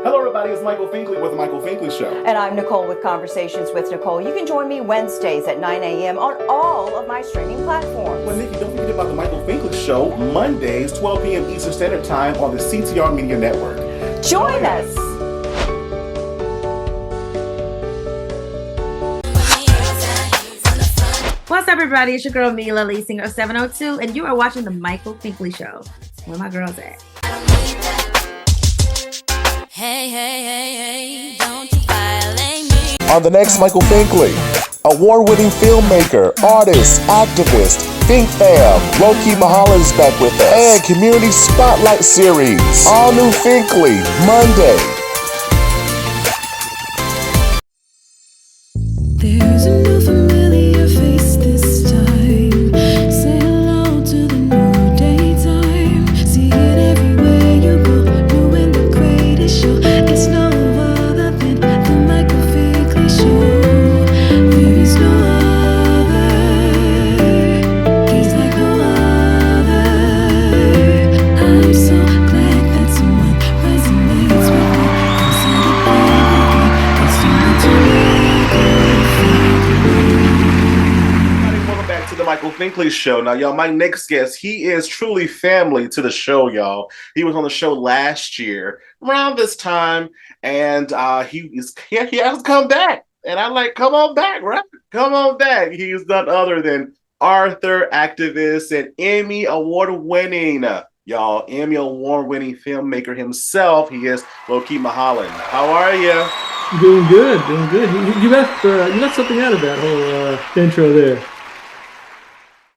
Hello, everybody. It's Michael Finkley with The Michael Finkley Show. And I'm Nicole with Conversations with Nicole. You can join me Wednesdays at 9 a.m. on all of my streaming platforms. Well, Nikki, don't forget about The Michael Finkley Show, Mondays, 12 p.m. Eastern Standard Time on the CTR Media Network. Join us. What's up, everybody? It's your girl, Mila, lead singer of 702, and you are watching The Michael Finkley Show. Where my girls at? Hey, don't you violate me. On the next Michael Finkley, award-winning filmmaker, artist, activist, Fink Fam, Loki Mulholland is back with us, and Community Spotlight Series, all new Finkley, Monday. There's a new familiar face this time. Say hello to the new daytime. See it everywhere you go, doing the greatest show. It's no other than the Michael Finkley Show. There is no other. He's like no other. I'm so glad that someone resonates with me. Come celebrate with me. It's time to Welcome back to The Michael Finkley Show. Now, y'all, my next guest, he is truly family to the show, y'all. He was on the show last year around this time, and he has come back. And I'm like, come on back, right? Come on back. He's none other than Arthur, activist, and Emmy Award winning, y'all, Emmy Award winning filmmaker himself. He is Loki Mulholland. How are you? Doing good. You left something out of that whole intro there.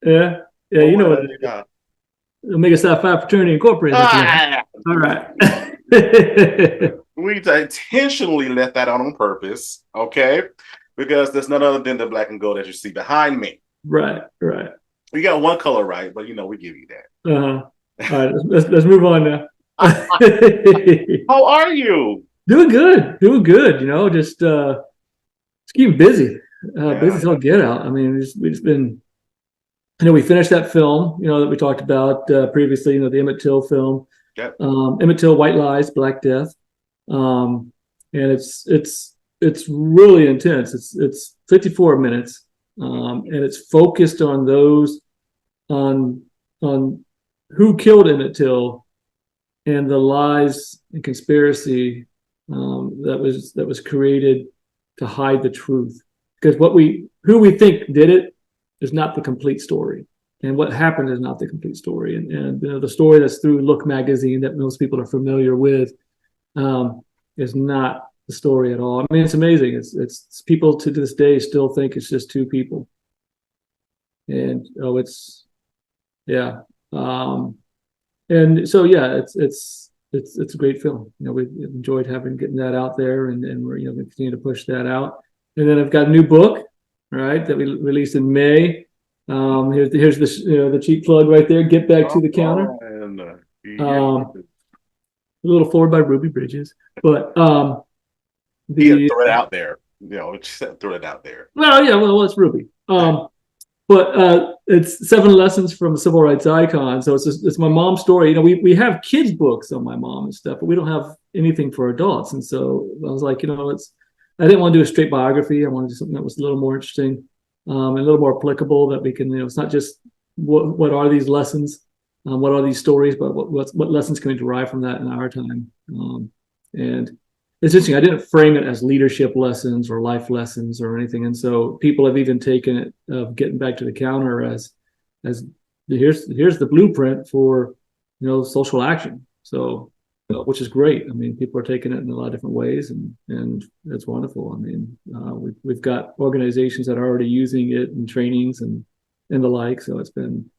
Yeah, you know what? Omega Psi Phi Fraternity Incorporated. All right. We intentionally left that out on purpose, okay? Because there's none other than the black and gold that you see behind me. Right. You got one color right, but we give you that. All right, let's move on now. How are you? Doing good. Just keeping busy. Busy till get out. I mean, we just been. We finished that film, that we talked about previously. The Emmett Till film. Yep. Emmett Till, White Lies, Black Death, and it's really intense. It's 54 minutes, and it's focused on those on who killed Emmett Till and the lies and conspiracy that was created to hide the truth. Because who we think did it is not the complete story, and what happened is not the complete story. And the story that's through Look magazine that most people are familiar with is not the story at all. I mean, it's amazing. It's people to this day still think it's just two people, and it's a great film. We enjoyed getting that out there, and we're going to continue to push that out. And then I've got a new book, right, that we released in May. Here's the cheap plug right there. Get Back to the Counter. A little forward by Ruby Bridges, but throw it out there. Throw it out there. Well, it's Ruby. But it's 7 lessons from a civil rights icon. So it's my mom's story. We have kids books on my mom and stuff, but we don't have anything for adults. And so I was like, I didn't want to do a straight biography. I wanted to do something that was a little more interesting, and a little more applicable, that we can, it's not just what are these lessons, what are these stories, but what lessons can we derive from that in our time. And it's interesting. I didn't frame it as leadership lessons or life lessons or anything. And so people have even taken it of getting back to the counter as here's the blueprint for, social action. So, which is great. I mean, people are taking it in a lot of different ways, and it's wonderful. I mean, we've got organizations that are already using it in trainings and the like. So it's been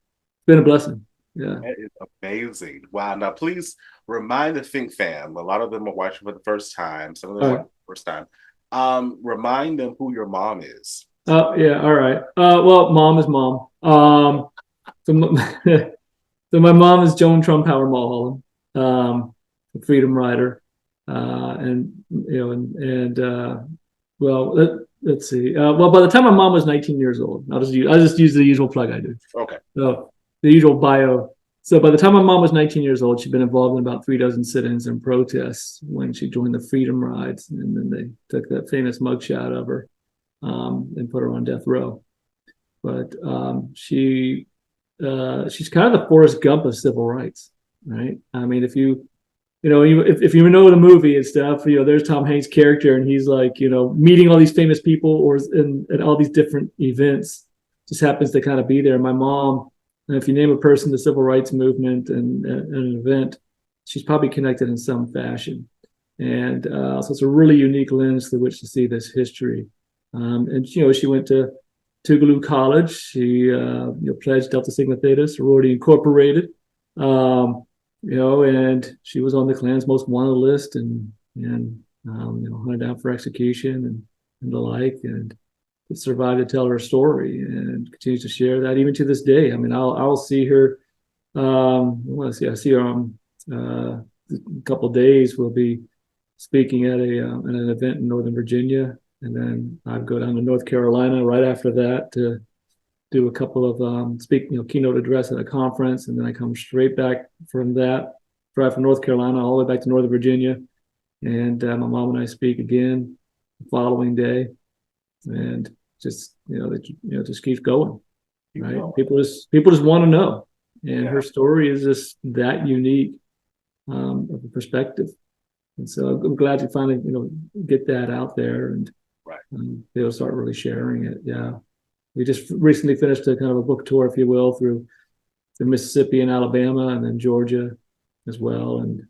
a blessing. Yeah. That is amazing. Wow. Now, please remind the Fink Fam. A lot of them are watching for the first time. Some of them are for the first time. Remind them who your mom is. Oh, yeah. All right. Well, mom is mom. So my mom is Joan Trumpower Mulholland, freedom rider. Let's see. Well, by the time my mom was 19 years old, I'll just use the usual plug I do. Okay. So the usual bio So by the time my mom was 19 years old, she'd been involved in about 3 dozen sit-ins and protests when she joined the Freedom Rides, and then they took that famous mugshot of her and put her on death row. But she's kind of the Forrest Gump of civil rights, right? I mean, if you know the movie and stuff, there's Tom Hanks' character, and he's like, meeting all these famous people or at all these different events, just happens to kind of be there. My mom, and if you name a person, the civil rights movement and an event, she's probably connected in some fashion. And so it's a really unique lens through which to see this history. And she went to Tougaloo College. She pledged Delta Sigma Theta, sorority incorporated. And she was on the Klan's most wanted list and hunted down for execution and the like, and survived to tell her story and continues to share that even to this day. I mean, I'll see her. I see her on a couple of days. We'll be speaking at an event in Northern Virginia, and then I go down to North Carolina right after that to do a couple of keynote address at a conference, and then I come straight back from that, drive from North Carolina all the way back to Northern Virginia, and my mom and I speak again the following day, and just just keeps going, right? People just want to know, and her story is just that unique of a perspective, and so I'm glad to finally get that out there and they'll start really sharing it. Yeah. We just recently finished a kind of a book tour, if you will, through Mississippi and Alabama, and then Georgia as well. And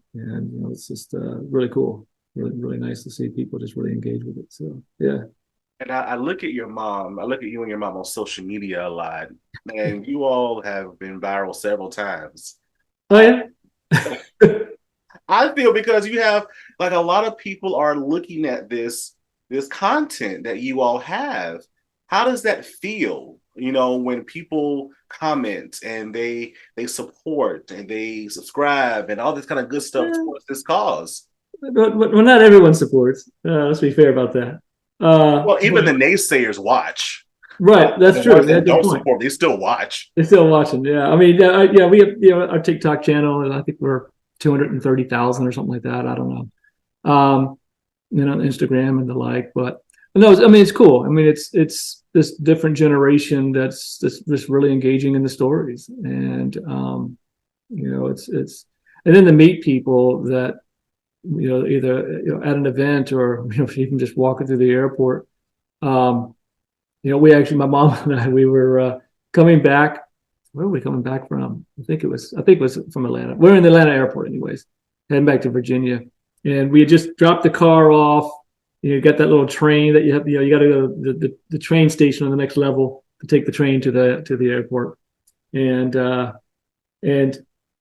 it's just really cool, really, really nice to see people just really engage with it. So, yeah. And I look at your mom, I look at you and your mom on social media a lot, and you all have been viral several times. Oh, yeah? I feel because you have, like, a lot of people are looking at this content that you all have. How does that feel, when people comment and they support and they subscribe and all this kind of good stuff towards this cause? Well, not everyone supports. Let's be fair about that. Well, even the naysayers watch. Right, that's true. They don't support. They still watch. They're still watching. Yeah, I mean, we have our TikTok channel, and I think we're 230,000 or something like that. I don't know. Instagram and the like, but. No, I mean, it's cool. I mean, it's this different generation that's really engaging in the stories, and it's and then to meet people that either at an event or even just walking through the airport. We actually, my mom and I, we were coming back. Where were we coming back from? I think it was from Atlanta. We're in the Atlanta airport, anyways, heading back to Virginia, and we had just dropped the car off. You got that little train that you have. You got to go to the train station on the next level to take the train to the airport, and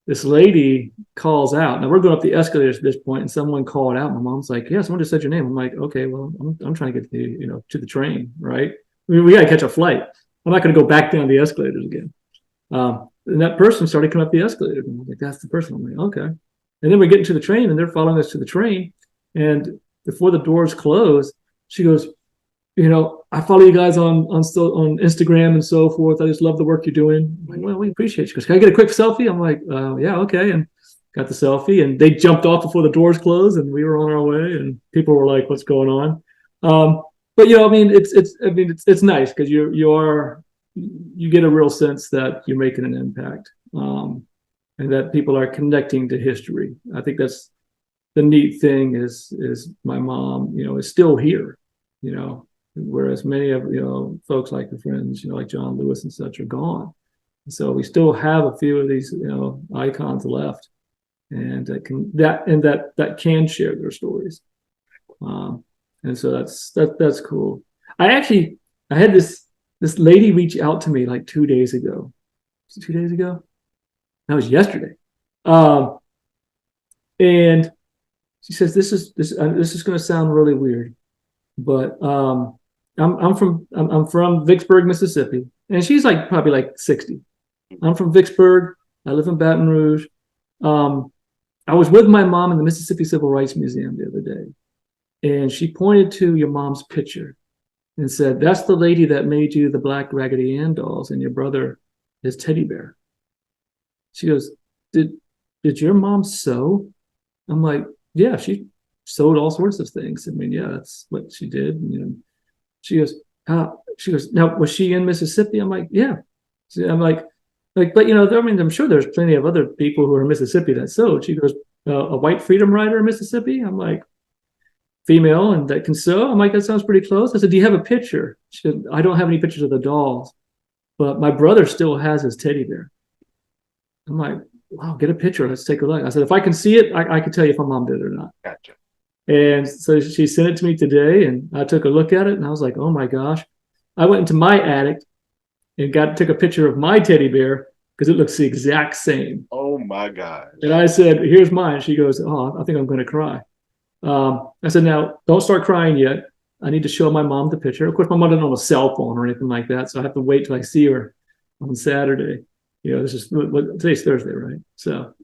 this lady calls out. Now we're going up the escalators at this point, and someone called out. My mom's like, "Yeah, someone just said your name." I'm like, "Okay, well, I'm trying to get to the train, right? I mean, we got to catch a flight. I'm not going to go back down the escalators again." And that person started coming up the escalator, and I'm like, "That's the person." I'm like, "Okay," and then we're getting to the train, and they're following us to the train, and before the doors close, she goes, "I follow you guys on Instagram and so forth. I just love the work you're doing." I'm like, "Well, we appreciate you." She goes, "Can I get a quick selfie?" I'm like, "Yeah, okay." And got the selfie, and they jumped off before the doors closed, and we were on our way, and people were like, "What's going on?" But I mean, it's nice because you get a real sense that you're making an impact, and that people are connecting to history. I think that's the neat thing is my mom, is still here, whereas many of folks like your friends, like John Lewis and such are gone. So we still have a few of these icons left, and that can share their stories, and so that's cool. I had this lady reach out to me like 2 days ago. Was it 2 days ago? That was yesterday, and she says, "This is going to sound really weird, but I'm from Vicksburg, Mississippi," and she's probably like 60. I'm from Vicksburg. I live in Baton Rouge. I was with my mom in the Mississippi Civil Rights Museum the other day, and she pointed to your mom's picture and said, "That's the lady that made you the black Raggedy Ann dolls, and your brother his teddy bear." She goes, did your mom sew? I'm like, yeah, she sewed all sorts of things. I mean, yeah, that's what she did. You know, she goes, now was she in Mississippi? I'm like, yeah. I'm like, but you know, I mean, I'm sure there's plenty of other people who are in Mississippi that sewed. She goes, a white freedom rider in Mississippi? I'm like, female and that can sew? I'm like, that sounds pretty close. I said, do you have a picture? She said, I don't have any pictures of the dolls, but my brother still has his teddy bear. I'm like, wow, get a picture. Let's take a look. I said, if I can see it, I can tell you if my mom did it or not. Gotcha. And so she sent it to me today, and I took a look at it, and I was like, oh my gosh. I went into my attic and took a picture of my teddy bear because it looks the exact same. Oh my God. And I said, here's mine. She goes, oh, I think I'm going to cry. I said, now, don't start crying yet. I need to show my mom the picture. Of course, my mom doesn't have a cell phone or anything like that, so I have to wait till I see her on Saturday. You know, this is today's Thursday, right? So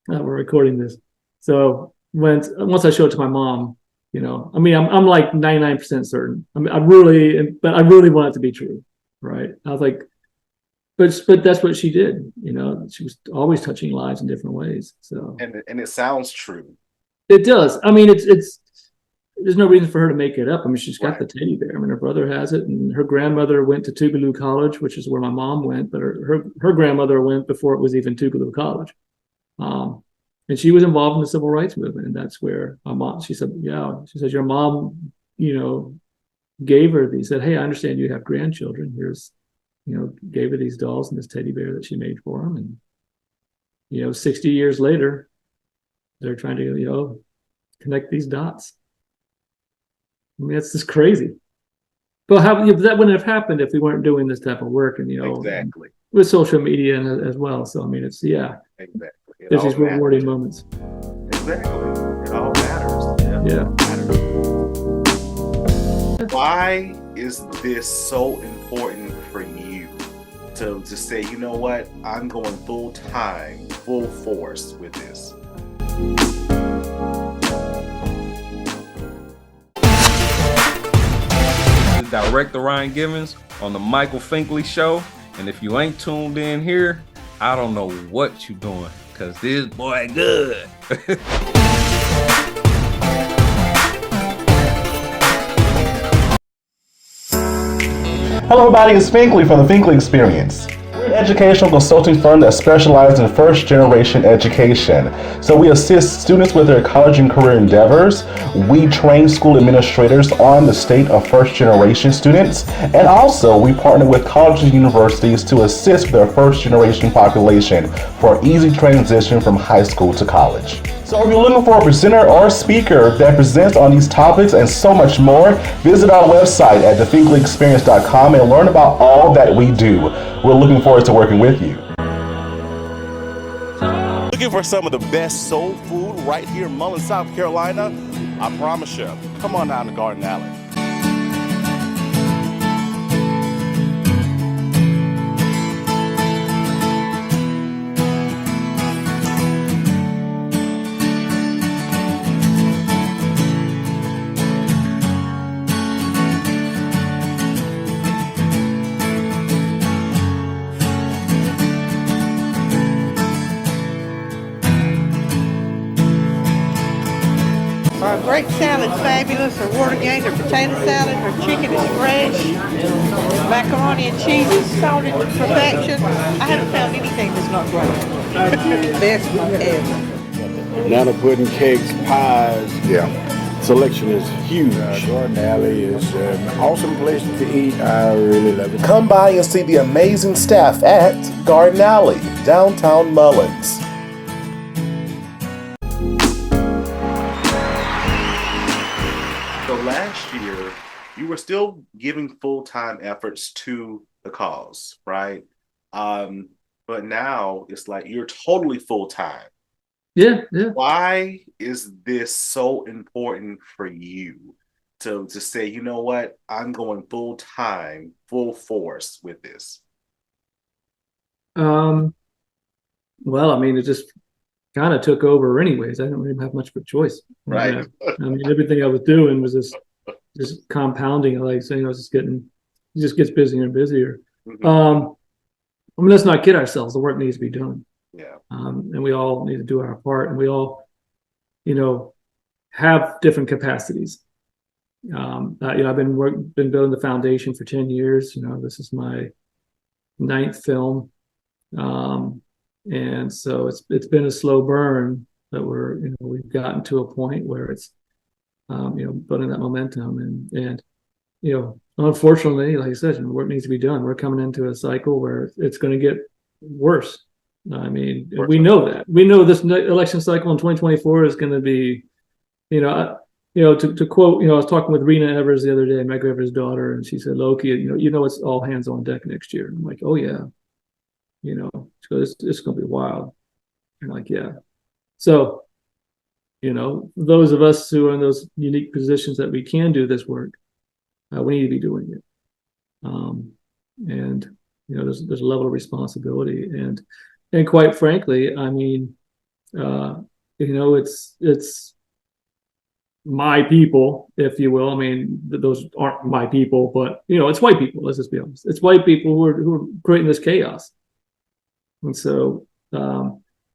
we're recording this. So once I show it to my mom, you know, I mean, I'm like 99% certain. I mean, I really want it to be true, right? I was like, but that's what she did. You know, she was always touching lives in different ways. So and it sounds true. It does. I mean, it's there's no reason for her to make it up. I mean, she's got the teddy bear. I mean, her brother has it, and her grandmother went to Tougaloo College, which is where my mom went, but her grandmother went before it was even Tougaloo College. And she was involved in the civil rights movement, and that's where my mom, she said, your mom, you know, gave her these, said, hey, I understand you have grandchildren. Here's, you know, gave her these dolls and this teddy bear that she made for them. And, you know, 60 years later, they're trying to, you know, connect these dots. I mean, that's just crazy. But that wouldn't have happened if we weren't doing this type of work, and, you know, exactly, with social media as well. So, I mean, it's, exactly. There's these rewarding moments. Exactly. It all matters. Yeah. Why is this so important for you to say, you know what, I'm going full time, full force with this? Director Ryan Givens on the Michael Finkley Show, and if you ain't tuned in here, I don't know what you doing, cause this boy good. Hello everybody, it's Finkley from the Finkley Experience. We're an educational consulting firm that specializes in first-generation education. So we assist students with their college and career endeavors. We train school administrators on the state of first-generation students. And also, we partner with colleges and universities to assist with their first-generation population for easy transition from high school to college. So if you're looking for a presenter or speaker that presents on these topics and so much more, visit our website at thefinkleyexperience.com and learn about all that we do. We're looking forward to working with you. Looking for some of the best soul food right here in Mulholland, South Carolina? I promise you, come on down to Garden Alley. Our grape salad's fabulous, our water gained, our potato salad, our chicken is fresh, macaroni and cheese is salted to perfection. I haven't found anything that's not great. Best ever. Banana pudding, cakes, pies. Yeah. Selection is huge. Garden Alley is an awesome place to eat. I really love it. Come by and see the amazing staff at Garden Alley, downtown Mullins. So last year, you were still giving full-time efforts to the cause, right? But now it's like you're totally full-time. Yeah. Why is this so important for you to say, you know what, I'm going full-time, full force with this? Well, I mean, it just kind of took over anyways. I didn't even have much of a choice. Right. I mean, everything I was doing was just compounding. Like saying, it just gets busier and busier. Mm-hmm. I mean, let's not kid ourselves. The work needs to be done. Yeah. And we all need to do our part, and we all, have different capacities. I've been building the foundation for 10 years. This is my ninth film. And so it's been a slow burn, but we've gotten to a point where it's, building that momentum and unfortunately, like I said, work needs to be done. We're coming into a cycle where it's going to get worse. I mean, we know that. We know this election cycle in 2024 is going to be, to quote, I was talking with Rena Evers the other day, Meg Evers' daughter, and she said, Loki, it's all hands on deck next year. And I'm like, oh yeah, so it's going to be wild. I'm like, yeah. So, those of us who are in those unique positions that we can do this work, we need to be doing it. And there's a level of responsibility, and quite frankly, I mean, it's my people, if you will. I mean, those aren't my people, but it's white people. Let's just be honest. It's white people who are creating this chaos, and so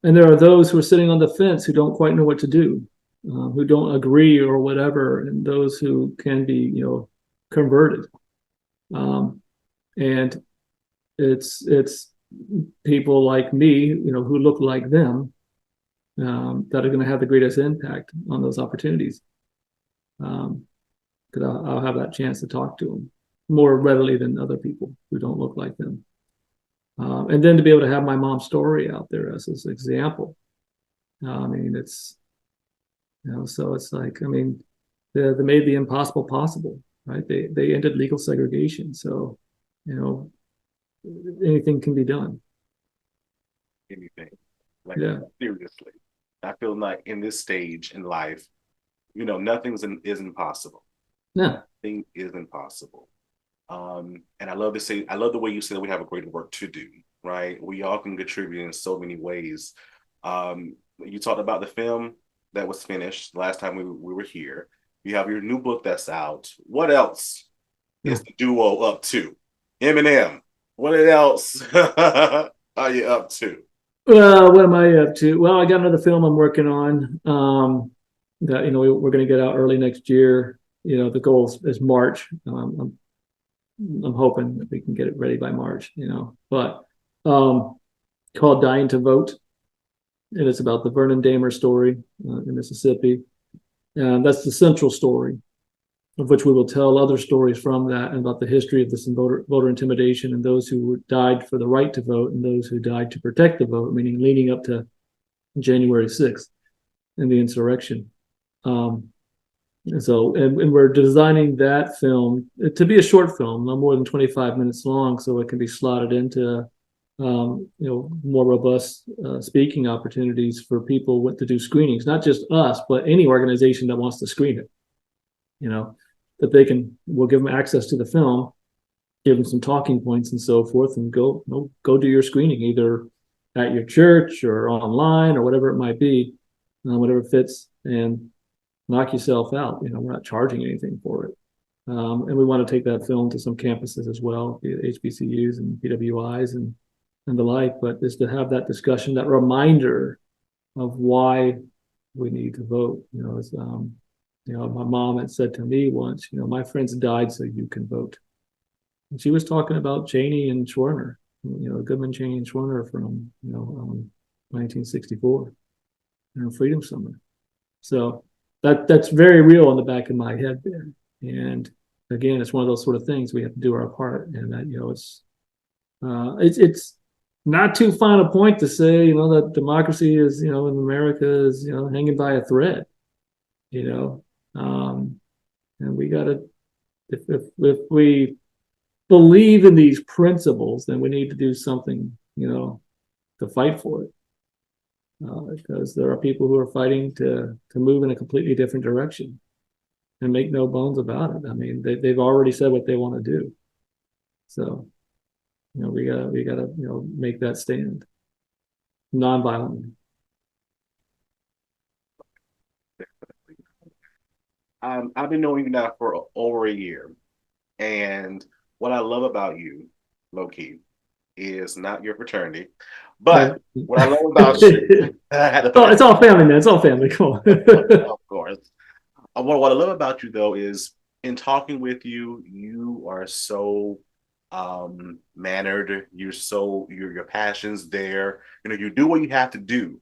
and there are those who are sitting on the fence who don't quite know what to do, who don't agree or whatever, and those who can be converted. And it's people like me, who look like them, that are going to have the greatest impact on those opportunities. Because I'll have that chance to talk to them more readily than other people who don't look like them. And then to be able to have my mom's story out there as this example. I mean, it's, so it's like, I mean, they made the impossible possible, right? They ended legal segregation. So, anything can be done. Anything. Like, yeah. Seriously. I feel like in this stage in life, nothing is impossible. Yeah. Nothing is impossible. And I love the way you say that we have a great work to do, right? We all can contribute in so many ways. You talked about the film that was finished last time we were here. You have your new book that's out. What else is the duo up to? Eminem, what else are you up to? What am I up to? Well, I got another film I'm working on that we're going to get out early next year. The goal is March. I'm hoping that we can get it ready by March. But called Dying to Vote, and it's about the Vernon Dahmer story in Mississippi. And that's the central story, of which we will tell other stories from that, and about the history of this voter intimidation, and those who died for the right to vote, and those who died to protect the vote, meaning leading up to January 6th and the insurrection. And we're designing that film to be a short film, no more than 25 minutes long, so it can be slotted into more robust speaking opportunities for people to do screenings, not just us, but any organization that wants to screen it. That we'll give them access to the film, give them some talking points and so forth, and go do your screening either at your church or online or whatever it might be, whatever fits, and knock yourself out. We're not charging anything for it. And we want to take that film to some campuses as well, be it HBCUs and PWIs and the like, but is to have that discussion, that reminder of why we need to vote. My mom had said to me once, my friends died so you can vote. And she was talking about Cheney and Schwerner, Goodman, Cheney, and Schwerner from, 1964, Freedom Summer. So that's very real in the back of my head there. And again, it's one of those sort of things we have to do our part, and that, it's not too fine a point to say, that democracy is, in America is, hanging by a thread, and we got to, if we believe in these principles, then we need to do something, to fight for it. Because there are people who are fighting to move in a completely different direction, and make no bones about it. I mean, they've already said what they want to do. So, we gotta make that stand non-violently. I've been knowing you now for over a year, and what I love about you, Loki, is not your fraternity, But what I love about you, it's all family, man. It's all family. Come on. of course. What I love about you though is in talking with you, you are so mannered. Your passion's there. You do what you have to do,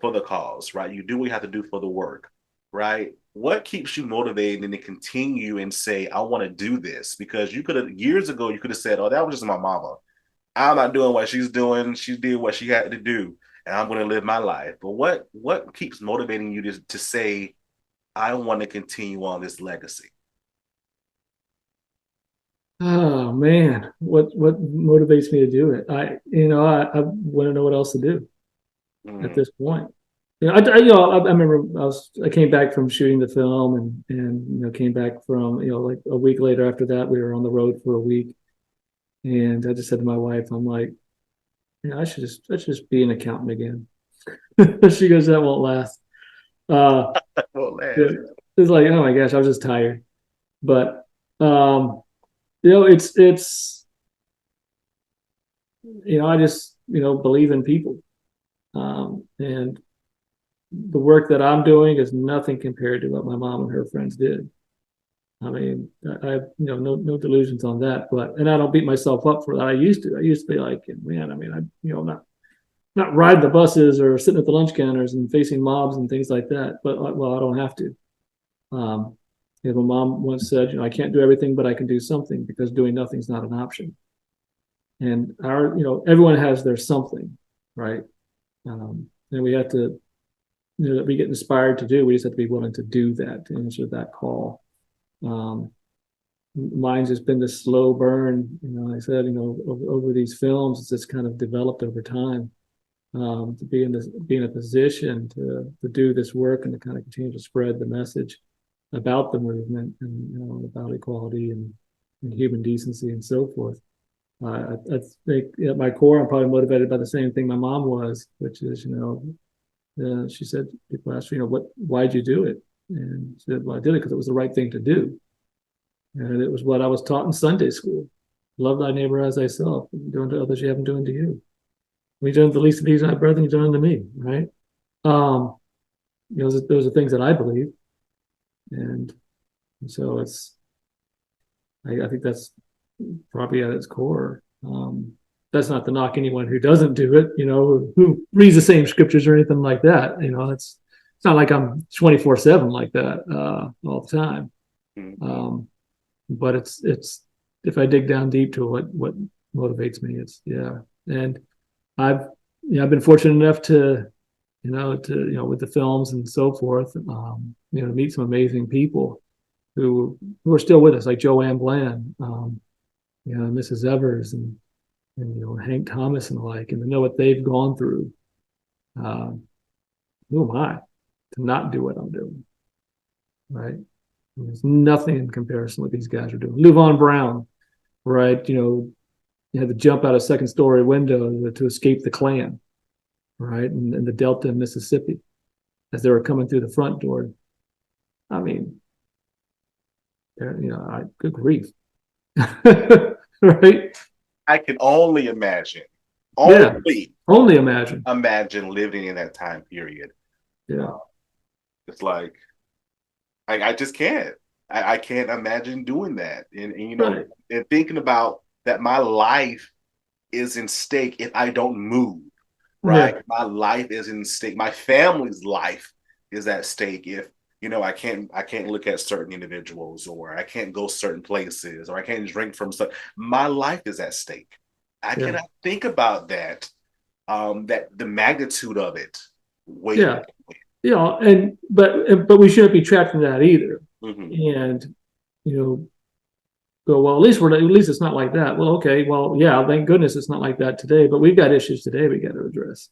for the cause, right? You do what you have to do for the work, right? What keeps you motivated and to continue and say, I want to do this? Because you could have years ago, you could have said, oh, that was just my mama. I'm not doing what she's doing. She did what she had to do, and I'm going to live my life. But what keeps motivating you to say, I want to continue on this legacy? Oh man, what motivates me to do it? I want to know what else to do at this point. I remember I came back from shooting the film and came back from like a week later after that we were on the road for a week, and I just said to my wife, I'm like, I should just be an accountant again. She goes, that won't last. It's like, oh my gosh, I was just tired. But it's I just believe in people, and the work that I'm doing is nothing compared to what my mom and her friends did. I mean, I have no delusions on that, and I don't beat myself up for that. I used to be like, man, I mean, I'm not riding the buses or sitting at the lunch counters and facing mobs and things like that. But well, I don't have to. My mom once said, I can't do everything, but I can do something, because doing nothing is not an option. And everyone has their something, right? And we have to, that we get inspired to do. We just have to be willing to do that, to answer that call. Mine's just been this slow burn. Like I said, over these films, it's just kind of developed over time. To be in a position to do this work and to kind of continue to spread the message about the movement and about equality and human decency and so forth. I think at my core, I'm probably motivated by the same thing my mom was, which is, she said, people asked her, why'd you do it? And she said, well, I did it because it was the right thing to do. And it was what I was taught in Sunday school. Love thy neighbor as thyself. Do unto others you haven't done to you. When you do unto the least of these, my brethren, you do unto me, right? Those are things that I believe. And so I think that's probably at its core. That's not to knock anyone who doesn't do it, who reads the same scriptures or anything like that. It's not like I'm 24/7 like that all the time. But it's if I dig down deep to what motivates me, and I've been fortunate enough to with the films and so forth, to meet some amazing people who are still with us, like Joanne Bland, Mrs. Evers, and Hank Thomas and the like, and to know what they've gone through. Who am I to not do what I'm doing, right? There's nothing in comparison with these guys are doing. Luvon Brown, right? You had to jump out a second-story window to escape the Klan, right? And the Delta in Mississippi, as they were coming through the front door. I mean, good grief, right? I can only imagine. Only imagine. Imagine living in that time period. Yeah, it's like I just can't. I can't imagine doing that, and right. And thinking about that, my life is in stake if I don't move. Right, yeah. My life is in stake. My family's life is at stake if I can't look at certain individuals, or I can't go certain places, or I can't drink from stuff. My life is at stake. I cannot think about that. That the magnitude of it. But we shouldn't be trapped in that either. Mm-hmm. And go, well, at least it's not like that. Well, okay, well, yeah, thank goodness it's not like that today. But we've got issues today we got to address.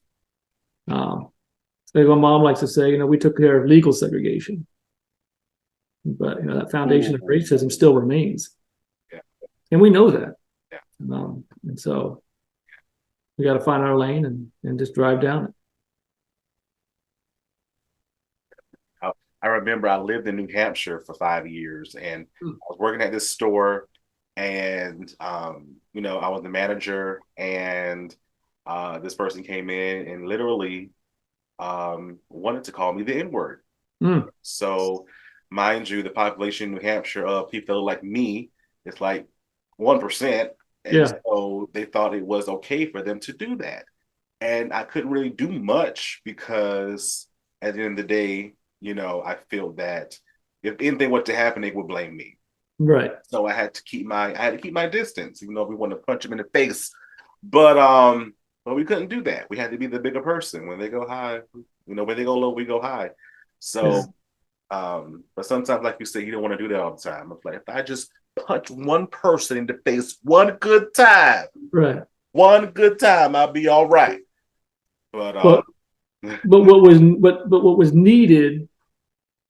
Like my mom likes to say, we took care of legal segregation, but that foundation of racism still remains, and we know that. And so we got to find our lane and just drive down it. I remember I lived in New Hampshire for 5 years, and I was working at this store, and I was the manager, and This person came in and literally wanted to call me the N-word. So, mind you, the population in New Hampshire of people like me is like 1%. And so they thought it was okay for them to do that. And I couldn't really do much because at the end of the day, you know, I feel that if anything were to happen, they would blame me. Right. So I had to keep my distance, even though we wanted to punch them in the face. But we couldn't do that. We had to be the bigger person. When they go high, you know, when they go low, we go high. So but sometimes, like you say, you don't want to do that all the time. It's like, if I just punch one person in the face one good time, one good time, I'll be all right. But what was needed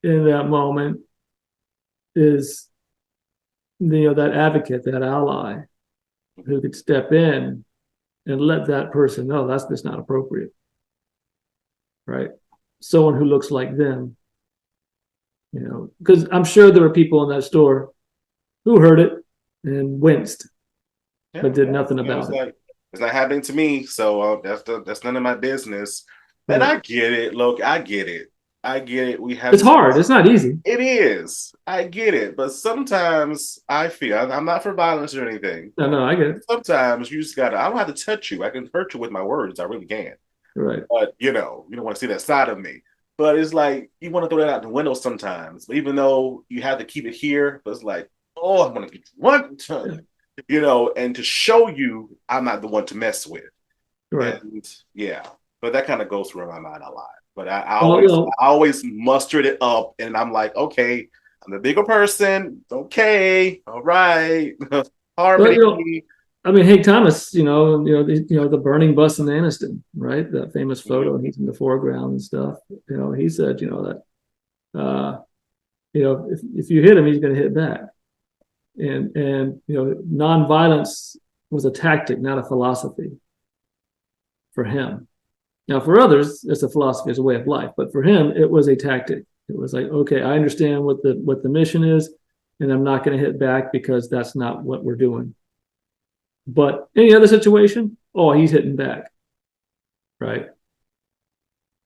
in that moment is, you know, that advocate, that ally who could step in and let that person know that's just not appropriate, right? Someone who looks like them, you know, because I'm sure there were people in that store who heard it and winced, but did nothing about it. Like, it's not happening to me, so that's none of my business. And I get it. Look, I get it. We have. It's hard. It's not easy. It is. I get it. But sometimes I feel I'm not for violence or anything. No, I get it. Sometimes you just gotta. I don't have to touch you. I can hurt you with my words. I really can. Right. But you know, you don't want to see that side of me. But it's like you want to throw that out the window sometimes, even though you have to keep it here. But it's like, oh, I want to get you one time, you know, and to show you I'm not the one to mess with. Right. And but that kind of goes through my mind a lot. But I always mustered it up, and I'm like, okay, I'm the bigger person. Okay, all right, harmony. I mean, Hank Thomas, the burning bus in Anniston, right? That famous photo, and he's in the foreground and stuff. You know, he said, that, if you hit him, he's going to hit back. And nonviolence was a tactic, not a philosophy for him. Now, for others, it's a philosophy, it's a way of life. But for him, it was a tactic. It was like, okay, I understand what the mission is, and I'm not going to hit back because that's not what we're doing. But any other situation, he's hitting back, right?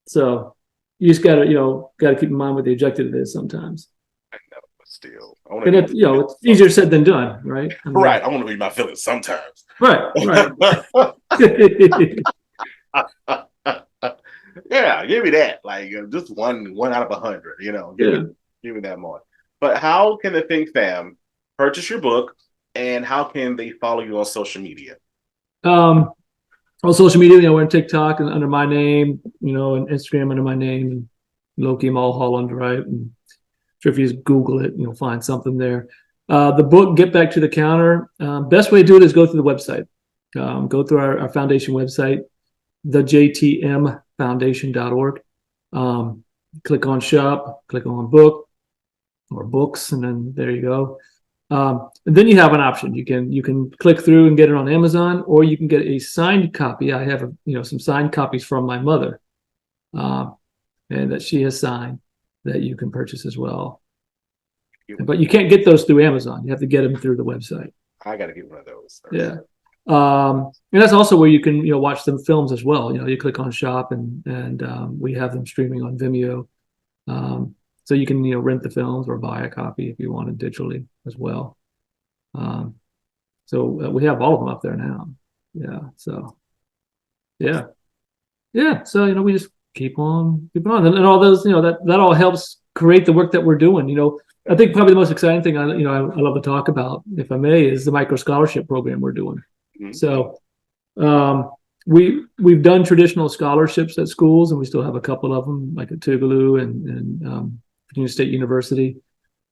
So you just got to keep in mind what the objective is sometimes. I know, but still, it's easier said than done, right? I want to read my feelings sometimes. Right. Yeah, give me that. Like just one out of 100. Give me that more. But how can the Fink Fam purchase your book, and how can they follow you on social media? On social media, we're on TikTok and under my name, and Instagram under my name, and Loki Mulholland, right? And sure, if you just Google it, you'll find something there. The book, Get Back to the Counter. Best way to do it is go through the website. Go through our foundation website, thejtmfoundation.org. Click on shop, click on book or books, and then there you go. And then you have an option. You can click through and get it on Amazon, or you can get a signed copy. I have some signed copies from my mother, and that she has signed that you can purchase as well. But you can't get those through Amazon. You have to get them through the website. I got to get one of those. Yeah. And that's also where you can watch some films as well. You click on shop, and we have them streaming on Vimeo. So you can rent the films or buy a copy if you want it digitally as well. So we have all of them up there now. Yeah. So yeah. So we just keep on, and all those that all helps create the work that we're doing. I think probably the most exciting thing I love to talk about, if I may, is the micro scholarship program we're doing. Mm-hmm. So we've done traditional scholarships at schools, and we still have a couple of them, like at Tougaloo and Virginia State University.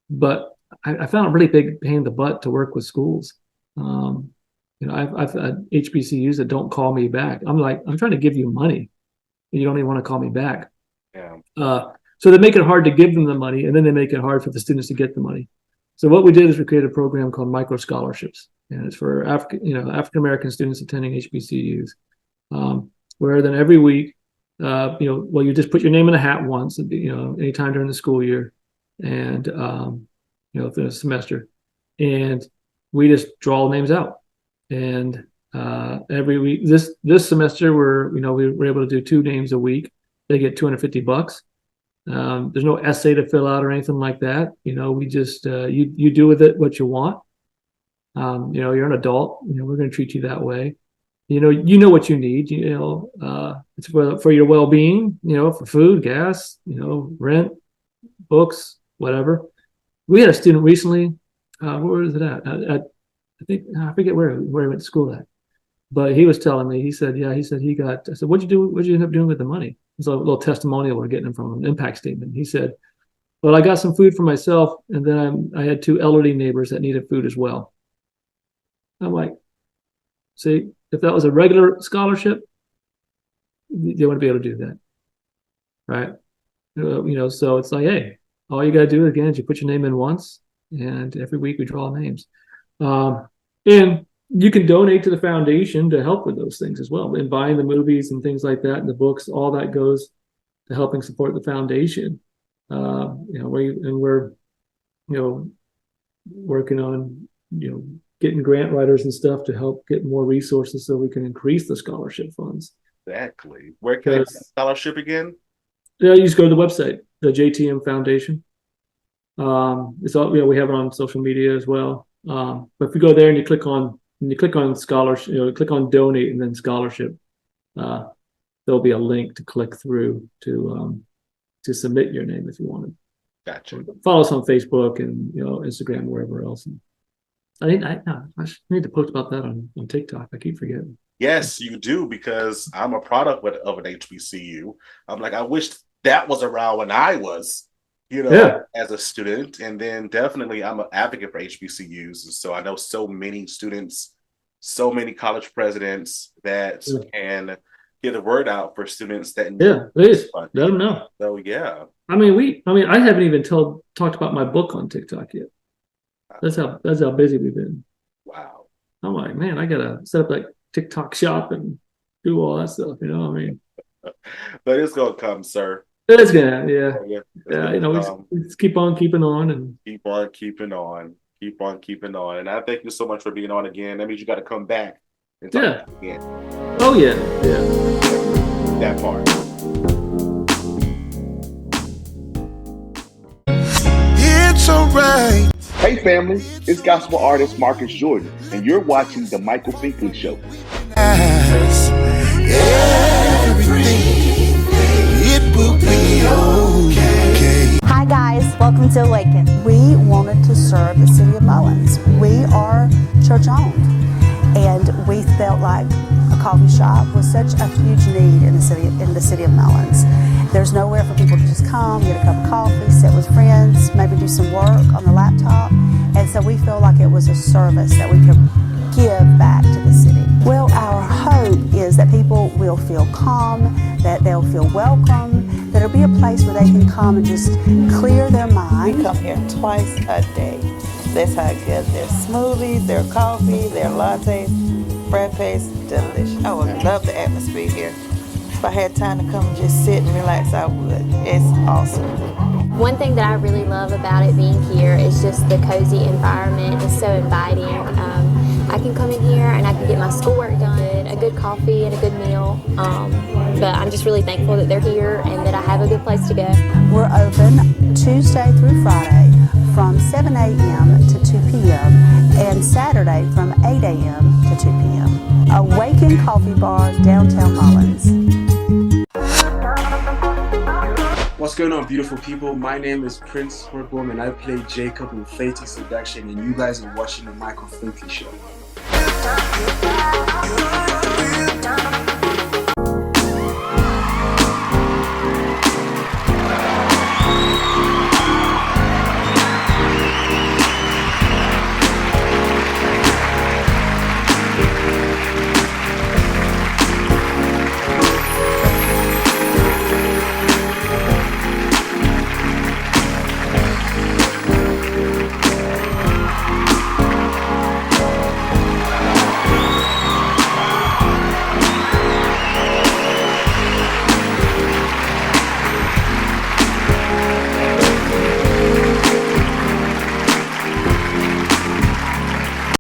But I found a really big pain in the butt to work with schools. I've had HBCUs that don't call me back. I'm like, I'm trying to give you money, and you don't even want to call me back. Yeah. So they make it hard to give them the money, and then they make it hard for the students to get the money. So what we did is we created a program called Micro Scholarships, and it's for African American students attending HBCUs, where then every week, you just put your name in a hat once, anytime during the school year, and through the semester, and we just draw names out, and every week. This semester, we were able to do 2 names a week. They get $250. There's no essay to fill out or anything like that. We just you do with it what you want. You're an adult. We're going to treat you that way. You know what you need. It's for your well-being. For food, gas. Rent, books, whatever. We had a student recently. Where was it at? I think I forget where he went to school at. But he was telling me. He said he got. I said, what'd you do? What'd you end up doing with the money? It's a little testimonial we're getting from an impact statement. He said, well, I got some food for myself, and then I had 2 elderly neighbors that needed food as well. I'm like, see, if that was a regular scholarship, they wouldn't be able to do that, right? So it's like, hey, all you got to do again is you put your name in once, and every week we draw names. And you can donate to the foundation to help with those things as well. And buying the movies and things like that, and the books, all that goes to helping support the foundation. We're working on, getting grant writers and stuff to help get more resources so we can increase the scholarship funds. Exactly. Where can I get scholarship again? Yeah, you just go to the website, the JTM Foundation. It's all, we have it on social media as well. But if you go there and you click on scholarship, click on donate and then scholarship, there'll be a link to click through to submit your name if you want to. Gotcha. Follow us on Facebook and Instagram, wherever else. And I need to post about that on TikTok. I keep forgetting. Yes, you do, because I'm a product of an HBCU. I'm like, I wish that was around when I was, as a student. And then definitely I'm an advocate for HBCUs. And so I know so many students, so many college presidents that can get the word out for students that need please let them know. So yeah. I haven't even talked about my book on TikTok yet. That's how busy we've been. Wow. I'm like, man, I gotta set up that TikTok shop and do all that stuff. But it's gonna come, sir. It's gonna, we just keep on keeping on and keep on keeping on. And I thank you so much for being on again. That means you got to come back and talk again. Oh yeah. That part. It's alright. Hey family, it's gospel artist Marcus Jordan, and you're watching The Michael Finkley Show. It will be okay. Hi guys, welcome to Awaken. We wanted to serve the city of Mullins. We are church owned, and we felt like a coffee shop was such a huge need in the city of Mullins. There's nowhere for people to just come, get a cup of coffee, sit with friends, maybe do some work on the laptop. And so we feel like it was a service that we could give back to the city. Well, our hope is that people will feel calm, that they'll feel welcome, that it'll be a place where they can come and just clear their mind. We come here twice a day. That's how good their smoothies, their coffee, their lattes, frappes, delicious. I would love the atmosphere here. If I had time to come and just sit and relax, I would. It's awesome. One thing that I really love about it being here is just the cozy environment. It's so inviting. I can come in here and I can get my schoolwork done, a good coffee and a good meal. But I'm just really thankful that they're here and that I have a good place to go. We're open Tuesday through Friday from 7 a.m. to 2 p.m. and Saturday from 8 a.m. to 2 p.m. Awaken Coffee Bar, downtown Mullins. What's going on, beautiful people? My name is Prince Hortboom, and I play Jacob in Fate Seduction, and you guys are watching The Michael Finkley Show.